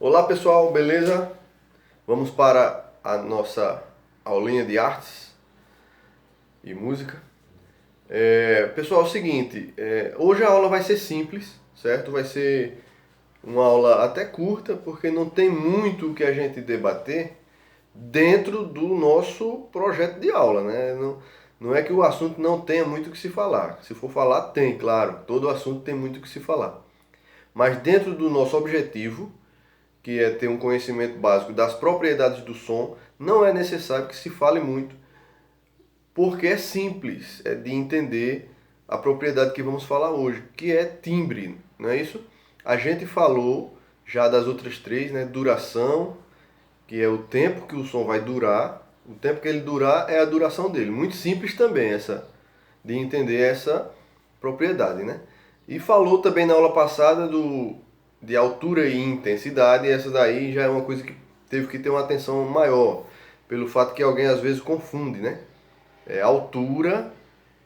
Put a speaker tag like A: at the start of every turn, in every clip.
A: Olá pessoal, beleza? Vamos para a nossa aulinha de artes e música. Pessoal, é o seguinte, hoje a aula vai ser simples, certo? Vai ser uma aula até curta, porque não tem muito o que a gente debater dentro do nosso projeto de aula, né? Não é que o assunto não tenha muito o que se falar. Se for falar, tem, claro. Todo assunto tem muito o que se falar. Mas dentro do nosso objetivo, que é ter um conhecimento básico das propriedades do som, não é necessário que se fale muito, porque é simples, é de entender a propriedade que vamos falar hoje, que é timbre, não é isso? A gente falou já das outras três, né? Duração, que é o tempo que o som vai durar, o tempo que ele durar é a duração dele. Muito simples também essa de entender essa propriedade, né? E falou também na aula passada de altura e intensidade, e essa daí já é uma coisa que teve que ter uma atenção maior, pelo fato que alguém às vezes confunde, né? Altura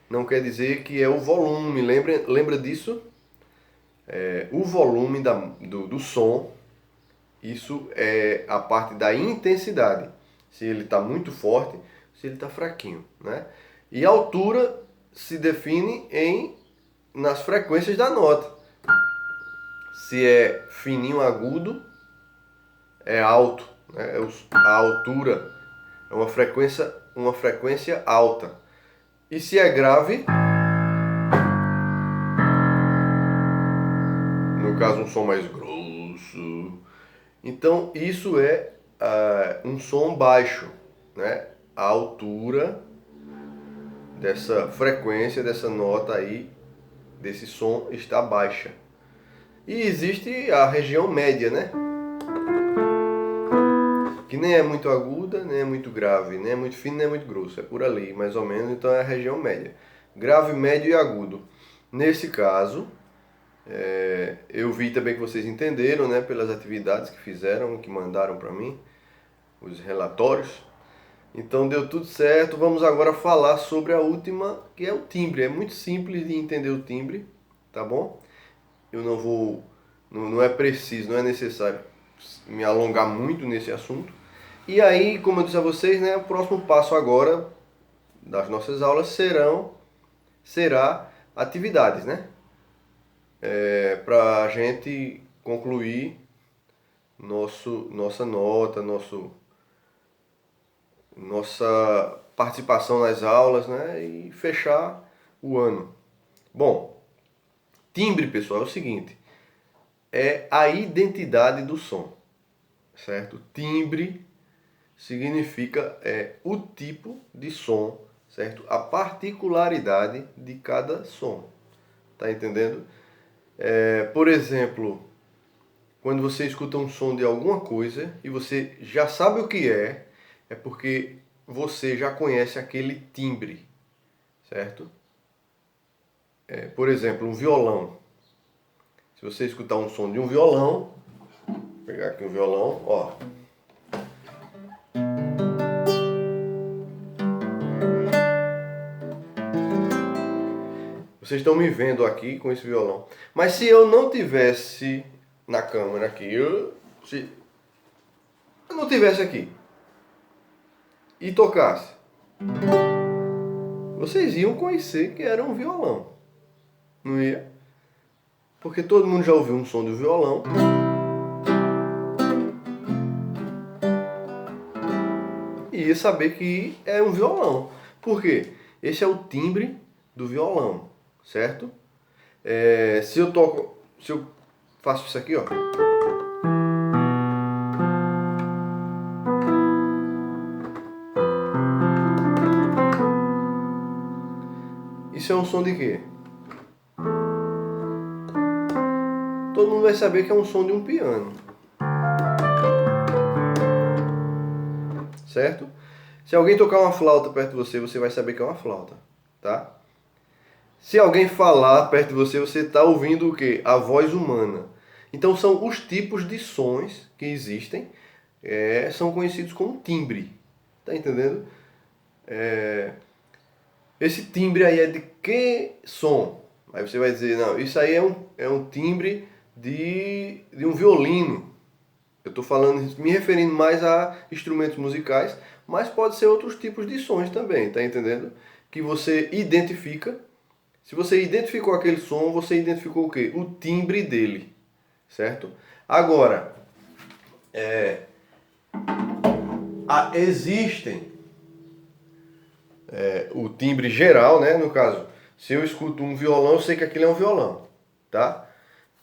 A: não quer dizer que é o volume, lembra disso? O volume do som, isso é a parte da intensidade, se ele está muito forte, se ele está fraquinho, né? E a altura se define nas frequências da nota. Se é fininho agudo, é alto, né? A altura é uma frequência alta. E se é grave, no caso um som mais grosso, então isso é um som baixo, né? A altura dessa frequência, dessa nota aí, desse som está baixa. E existe a região média, né? Que nem é muito aguda, nem é muito grave, nem é muito fino, nem é muito grosso. É por ali, mais ou menos, então é a região média. Grave, médio e agudo. Nesse caso, eu vi também que vocês entenderam, né? Pelas atividades que fizeram, que mandaram para mim, os relatórios. Então deu tudo certo. Vamos agora falar sobre a última, que é o timbre. É muito simples de entender o timbre, tá bom? Eu não vou, não é preciso, não é necessário me alongar muito nesse assunto. E aí, como eu disse a vocês, né, o próximo passo agora das nossas aulas será atividades, né? Para a gente concluir nossa nota, nossa participação nas aulas, né? E fechar o ano. Bom, timbre, pessoal, é o seguinte, é a identidade do som, certo? Timbre significa o tipo de som, certo? A particularidade de cada som. Tá entendendo? Por exemplo, quando você escuta um som de alguma coisa e você já sabe o que é porque você já conhece aquele timbre, certo? Por exemplo, um violão. Se você escutar um som de um violão, vou pegar aqui um violão, ó. Vocês estão me vendo aqui com esse violão. Mas se eu não tivesse na câmera aqui, se eu não tivesse aqui e tocasse, vocês iam conhecer que era um violão. Não ia? Porque todo mundo já ouviu um som do violão. E ia saber que é um violão. Por quê? Esse é o timbre do violão, certo? Se eu faço isso aqui, ó. Isso é um som de quê? Todo mundo vai saber que é um som de um piano. Certo? Se alguém tocar uma flauta perto de você, você vai saber que é uma flauta, tá? Se alguém falar perto de você, você está ouvindo o quê? A voz humana. Então são os tipos de sons que existem, são conhecidos como timbre. Tá entendendo? Esse timbre aí é de que som? Aí você vai dizer, não, isso aí é um timbre de um violino. Eu estou falando, me referindo mais a instrumentos musicais, mas pode ser outros tipos de sons também, tá entendendo? Que você identifica. Se você identificou aquele som, você identificou o quê? O timbre dele, certo? Agora, existem o timbre geral, né? No caso, se eu escuto um violão, eu sei que aquilo é um violão, tá?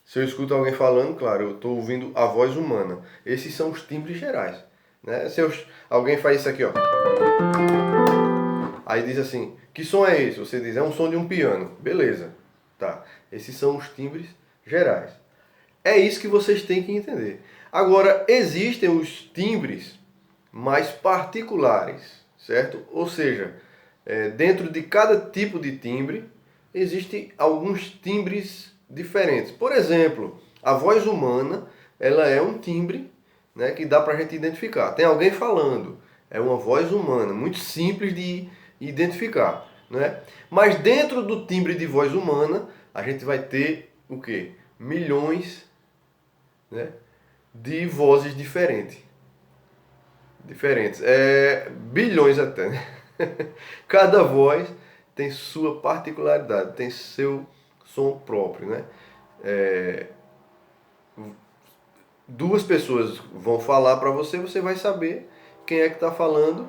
A: Se eu escuto alguém falando, claro, eu estou ouvindo a voz humana. Esses são os timbres gerais, né? Alguém faz isso aqui, ó. Aí diz assim, que som é esse? Você diz, é um som de um piano. Beleza, tá. Esses são os timbres gerais. É isso que vocês têm que entender. Agora, existem os timbres mais particulares, certo? Ou seja, dentro de cada tipo de timbre, existem alguns timbres diferentes. Por exemplo, a voz humana, ela é um timbre, né, que dá para a gente identificar. Tem alguém falando, é uma voz humana, muito simples de identificar, né? Mas dentro do timbre de voz humana, a gente vai ter o quê? Milhões, né, de vozes diferentes. Bilhões até, né? Cada voz tem sua particularidade, tem seu som próprio, né? Duas pessoas vão falar para você, você vai saber quem é que está falando.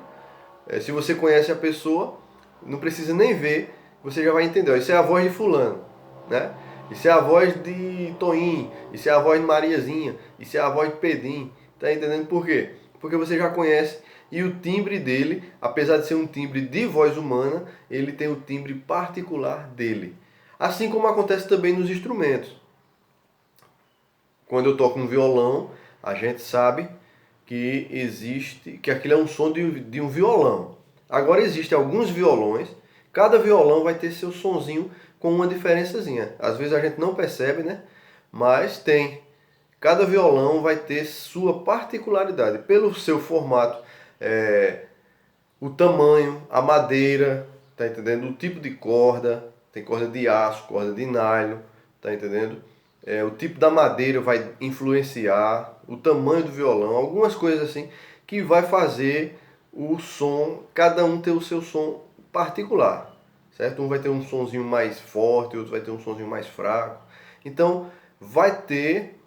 A: Se você conhece a pessoa, não precisa nem ver, você já vai entender. Isso é a voz de fulano, né? Isso é a voz de Toinho, isso é a voz de Mariazinha, isso é a voz de Pedrinho. Tá entendendo por quê? Porque você já conhece e o timbre dele, apesar de ser um timbre de voz humana, ele tem o timbre particular dele. Assim como acontece também nos instrumentos. Quando eu toco um violão, a gente sabe que aquilo é um som de um violão. Agora existem alguns violões, cada violão vai ter seu sonzinho com uma diferençazinha. Às vezes a gente não percebe, né? Mas tem. Cada violão vai ter sua particularidade, pelo seu formato, o tamanho, a madeira, tá entendendo? O tipo de corda, tem corda de aço, corda de nylon, tá entendendo? O tipo da madeira vai influenciar, o tamanho do violão, algumas coisas assim que vai fazer o som, cada um ter o seu som particular, certo? Um vai ter um sonzinho mais forte, outro vai ter um sonzinho mais fraco. Então vai ter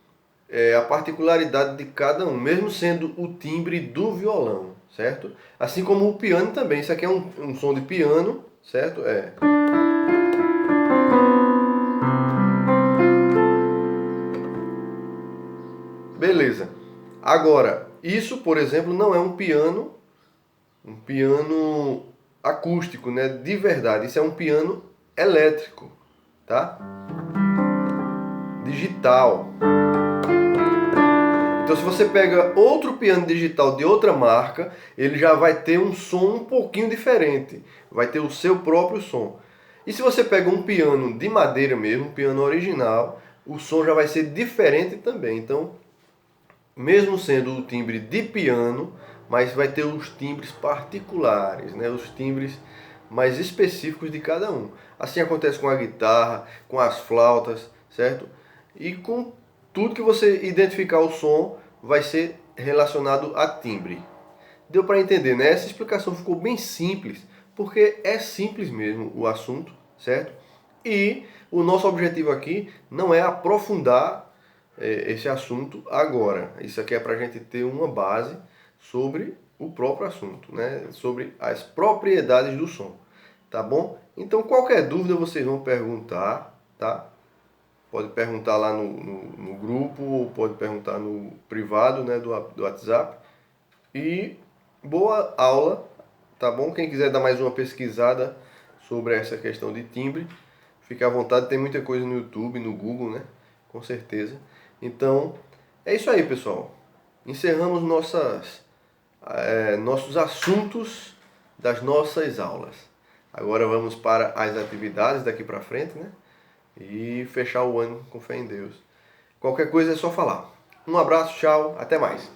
A: a particularidade de cada um, mesmo sendo o timbre do violão, certo? Assim como o piano também. Isso aqui é um som de piano, certo? Beleza. Agora, isso, por exemplo, não é um piano acústico, né? De verdade. Isso é um piano elétrico, tá? Digital. Então, se você pega outro piano digital de outra marca, ele já vai ter um som um pouquinho diferente. Vai ter o seu próprio som. E se você pega um piano de madeira mesmo, um piano original, o som já vai ser diferente também. Então, mesmo sendo o timbre de piano, mas vai ter os timbres particulares, né? Os timbres mais específicos de cada um. Assim acontece com a guitarra, com as flautas, certo? E com tudo que você identificar o som vai ser relacionado a timbre. Deu para entender, né? Essa explicação ficou bem simples, porque é simples mesmo o assunto, certo? E o nosso objetivo aqui não é aprofundar esse assunto agora. Isso aqui é para a gente ter uma base sobre o próprio assunto, né? Sobre as propriedades do som, tá bom? Então qualquer dúvida vocês vão perguntar, tá? Pode perguntar lá no grupo, ou pode perguntar no privado, né, do WhatsApp. E boa aula, tá bom? Quem quiser dar mais uma pesquisada sobre essa questão de timbre, fique à vontade, tem muita coisa no YouTube, no Google, né? Com certeza. Então, é isso aí, pessoal. Encerramos nossos assuntos das nossas aulas. Agora vamos para as atividades daqui para frente, né? E fechar o ano com fé em Deus. Qualquer coisa é só falar. Um abraço, tchau, até mais.